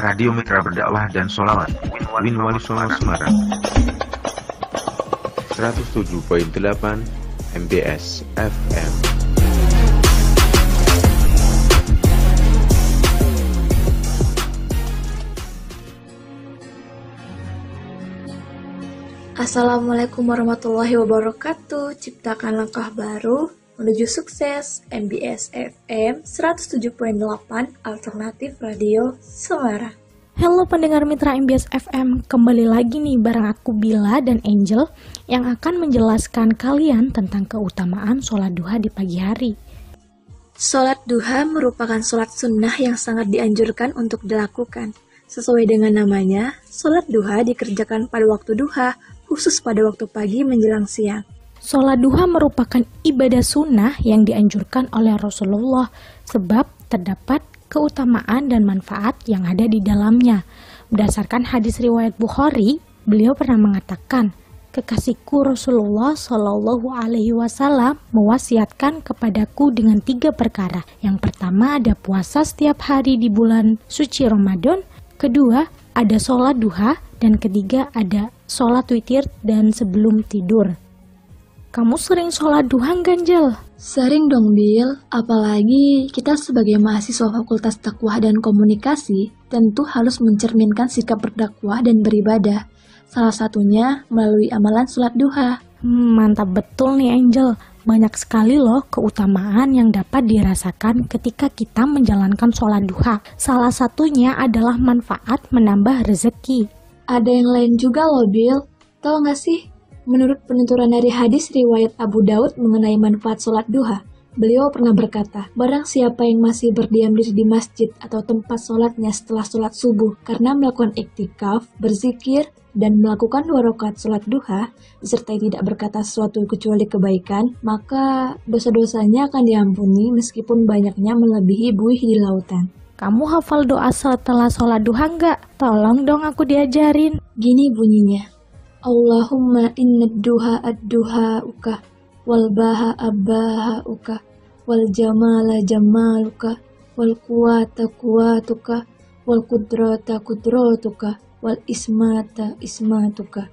Radio Mitra Berdakwah dan Sholawat Win Wali Songo Semarang 107.8 MBS FM. Assalamualaikum warahmatullahi wabarakatuh. Ciptakan langkah baru menuju sukses. MBS FM 107.8 Alternatif Radio Semarang. Halo pendengar mitra MBS FM, kembali lagi nih bareng aku Bila dan Angel yang akan menjelaskan kalian tentang keutamaan sholat duha di pagi hari. Sholat duha merupakan sholat sunnah yang sangat dianjurkan untuk dilakukan. Sesuai dengan namanya, sholat duha dikerjakan pada waktu duha, khusus pada waktu pagi menjelang siang. Sholat duha merupakan ibadah sunnah yang dianjurkan oleh Rasulullah sebab terdapat keutamaan dan manfaat yang ada di dalamnya. Berdasarkan hadis riwayat Bukhari, beliau pernah mengatakan, kekasihku Rasulullah Shallallahu Alaihi Wasallam mewasiatkan kepadaku dengan 3 perkara. Yang pertama ada puasa setiap hari di bulan suci Ramadan, kedua ada sholat duha, dan ketiga ada sholat witir dan sebelum tidur. Kamu sering sholat duha nggak, Angel? Sering dong, Bil. Apalagi kita sebagai mahasiswa Fakultas Dakwah dan Komunikasi tentu harus mencerminkan sikap berdakwah dan beribadah. Salah satunya melalui amalan sholat duha. Mantap betul nih, Angel. Banyak sekali loh keutamaan yang dapat dirasakan ketika kita menjalankan sholat duha. Salah satunya adalah manfaat menambah rezeki. Ada yang lain juga loh, Bil. Tahu nggak sih? Menurut penuturan dari hadis riwayat Abu Daud mengenai manfaat sholat duha, beliau pernah berkata, barang siapa yang masih berdiam diri di masjid atau tempat sholatnya setelah sholat subuh karena melakukan iktikaf, berzikir, dan melakukan 2 rakaat sholat duha, disertai tidak berkata sesuatu kecuali kebaikan, maka dosa-dosanya akan diampuni meskipun banyaknya melebihi buih di lautan. Kamu hafal doa setelah sholat duha nggak? Tolong dong aku diajarin. Gini bunyinya, Allahumma inna duha ad-duha'uka, wal baha'a baha'uka, wal jamala jamaluka, wal quwata quwatuka, wal qudrata qudratuka, wal ismata ismatuka.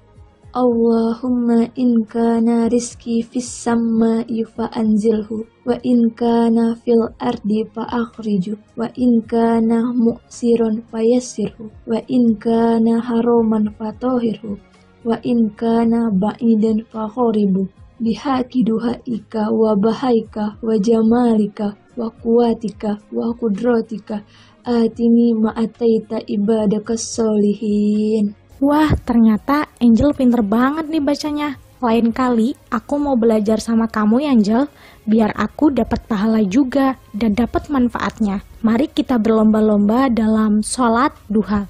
Allahumma in kana rizki fis samma'i fa anzilhu, wa in kana fil ardi fa akhriju, wa in kana mu'siron fa yassirhu, wa in kana haroman fa tohirhu, wa in kana ba'idan fa khoribu, bihaki duhaika wa bahaika wa jamalika wa kuwatika wa kudratika, atini ma'ataita ibadakas solihin. Wah, ternyata Angel pinter banget nih bacanya. Lain kali aku mau belajar sama kamu ya, Angel, biar aku dapat pahala juga dan dapat manfaatnya. Mari kita berlomba-lomba dalam sholat duha.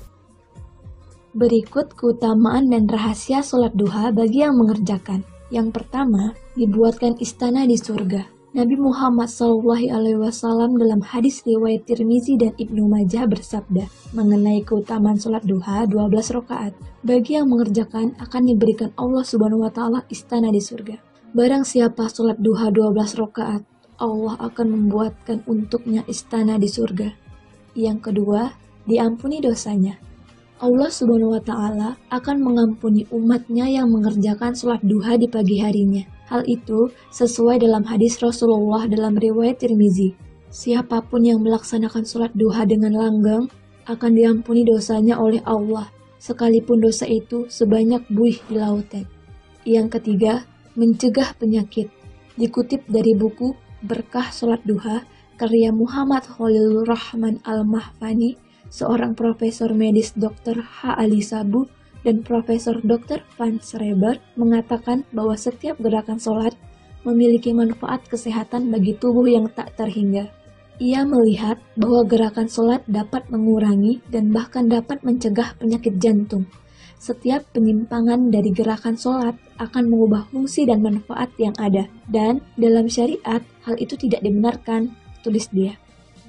Berikut keutamaan dan rahasia sholat duha bagi yang mengerjakan. Yang pertama, dibuatkan istana di surga. Nabi Muhammad SAW dalam hadis riwayat Tirmizi dan Ibnu Majah bersabda mengenai keutamaan sholat duha 12 rakaat. Bagi yang mengerjakan akan diberikan Allah Subhanahu wa Ta'ala istana di surga. Barang siapa sholat duha 12 rakaat, Allah akan membuatkan untuknya istana di surga. Yang kedua, diampuni dosanya. Allah Subhanahu wa Ta'ala akan mengampuni umatnya yang mengerjakan sholat duha di pagi harinya. Hal itu sesuai dalam hadis Rasulullah dalam riwayat Tirmizi. Siapapun yang melaksanakan sholat duha dengan langgang akan diampuni dosanya oleh Allah, sekalipun dosa itu sebanyak buih di lautan. Yang ketiga, mencegah penyakit. Dikutip dari buku Berkah Sholat Duha, karya Muhammad Khalilur Rahman Al-Mahfani, seorang profesor medis Dr. H. Ali Sabu dan Profesor Dr. Van Schreiber mengatakan bahwa setiap gerakan sholat memiliki manfaat kesehatan bagi tubuh yang tak terhingga. Ia melihat bahwa gerakan sholat dapat mengurangi dan bahkan dapat mencegah penyakit jantung. Setiap penyimpangan dari gerakan sholat akan mengubah fungsi dan manfaat yang ada. Dan dalam syariat, hal itu tidak dibenarkan, tulis dia.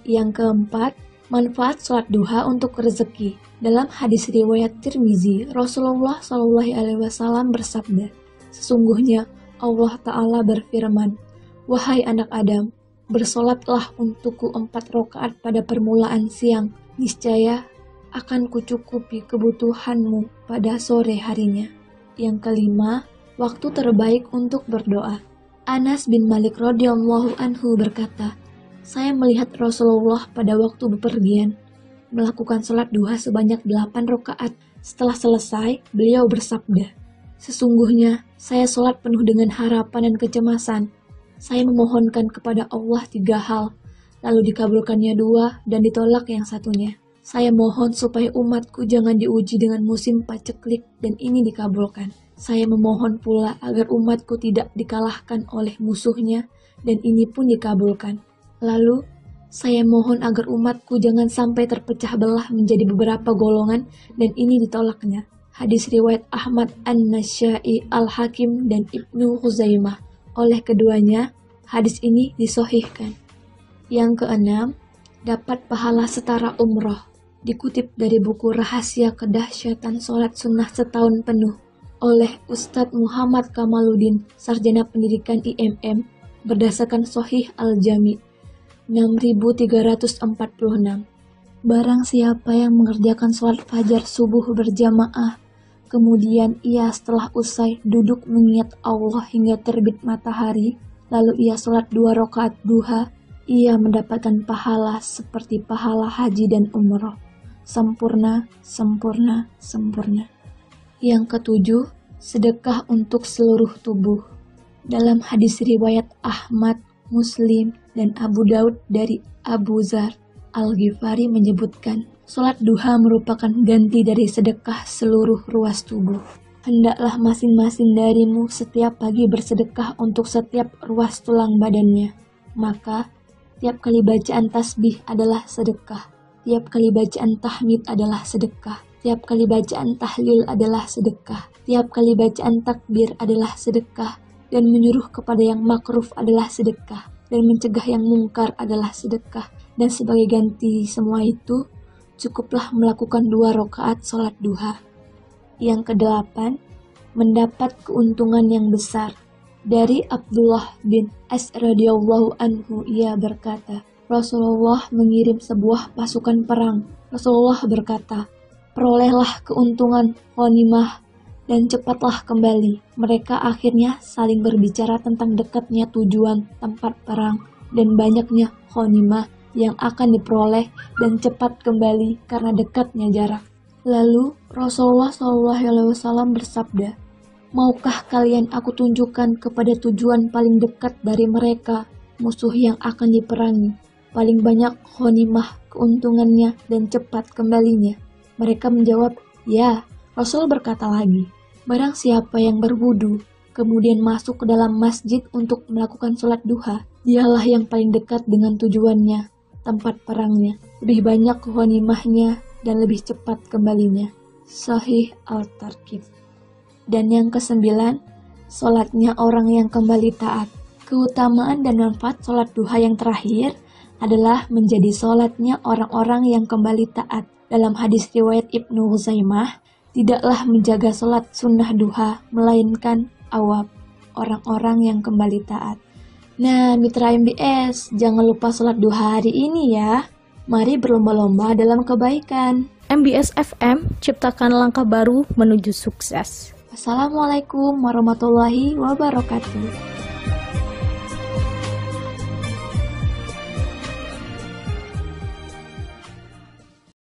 Yang keempat, manfaat sholat duha untuk rezeki. Dalam hadis riwayat Tirmizi, Rasulullah SAW bersabda, sesungguhnya Allah Ta'ala berfirman, wahai anak Adam, bersolatlah untukku 4 rakaat pada permulaan siang. Niscaya akan kucukupi kebutuhanmu pada sore harinya. Yang kelima, waktu terbaik untuk berdoa. Anas bin Malik radhiyallahu anhu berkata, saya melihat Rasulullah pada waktu bepergian melakukan sholat duha sebanyak 8 rakaat. Setelah selesai, beliau bersabda, sesungguhnya saya sholat penuh dengan harapan dan kecemasan. Saya memohonkan kepada Allah 3 hal, lalu dikabulkannya 2 dan ditolak yang satunya. Saya mohon supaya umatku jangan diuji dengan musim paceklik dan ini dikabulkan. Saya memohon pula agar umatku tidak dikalahkan oleh musuhnya dan ini pun dikabulkan. Lalu, saya mohon agar umatku jangan sampai terpecah belah menjadi beberapa golongan dan ini ditolaknya. Hadis riwayat Ahmad An-Nasyai, Al-Hakim, dan Ibnu Khuzaimah. Oleh keduanya, hadis ini disahihkan. Yang keenam, dapat pahala setara umroh. Dikutip dari buku Rahasia Kedahsyatan Sholat Sunnah Setahun Penuh oleh Ustadz Muhammad Kamaluddin, Sarjana Pendidikan IMM, berdasarkan Sahih Al-Jami 6346. Barang siapa yang mengerjakan sholat fajar subuh berjamaah, kemudian ia setelah usai duduk mengingat Allah hingga terbit matahari, lalu ia sholat 2 rakaat duha, ia mendapatkan pahala seperti pahala haji dan umroh. Sempurna, sempurna, sempurna. Yang ketujuh, sedekah untuk seluruh tubuh. Dalam hadis riwayat Ahmad, Muslim, dan Abu Daud dari Abu Dzar Al-Ghifari menyebutkan, sholat duha merupakan ganti dari sedekah seluruh ruas tubuh. Hendaklah masing-masing darimu setiap pagi bersedekah untuk setiap ruas tulang badannya. Maka, tiap kali bacaan tasbih adalah sedekah. Tiap kali bacaan tahmid adalah sedekah. Tiap kali bacaan tahlil adalah sedekah. Tiap kali bacaan takbir adalah sedekah. Dan menyuruh kepada yang makruf adalah sedekah. Dan mencegah yang mungkar adalah sedekah. Dan sebagai ganti semua itu, cukuplah melakukan 2 rakaat sholat duha. Yang kedelapan, mendapat keuntungan yang besar. Dari Abdullah bin As radhiyallahu anhu, ia berkata, Rasulullah mengirim sebuah pasukan perang. Rasulullah berkata, perolehlah keuntungan ghanimah dan cepatlah kembali. Mereka akhirnya saling berbicara tentang dekatnya tujuan tempat perang dan banyaknya ghanimah yang akan diperoleh dan cepat kembali karena dekatnya jarak. Lalu Rasulullah SAW bersabda, maukah kalian aku tunjukkan kepada tujuan paling dekat dari mereka, musuh yang akan diperangi, paling banyak ghanimah keuntungannya dan cepat kembalinya? Mereka menjawab, ya. Rasul berkata lagi, barang siapa yang berwudu, kemudian masuk ke dalam masjid untuk melakukan sholat duha, dialah yang paling dekat dengan tujuannya, tempat perangnya, lebih banyak ghanimahnya dan lebih cepat kembalinya. Sahih Al-Targhib. Dan yang kesembilan, sholatnya orang yang kembali taat. Keutamaan dan manfaat sholat duha yang terakhir adalah menjadi sholatnya orang-orang yang kembali taat. Dalam hadis riwayat Ibnu Khuzaimah, tidaklah menjaga sholat sunnah duha, melainkan awab, orang-orang yang kembali taat. Nah, mitra MBS, jangan lupa sholat duha hari ini ya. Mari berlomba-lomba dalam kebaikan. MBS FM, ciptakan langkah baru menuju sukses. Assalamualaikum warahmatullahi wabarakatuh.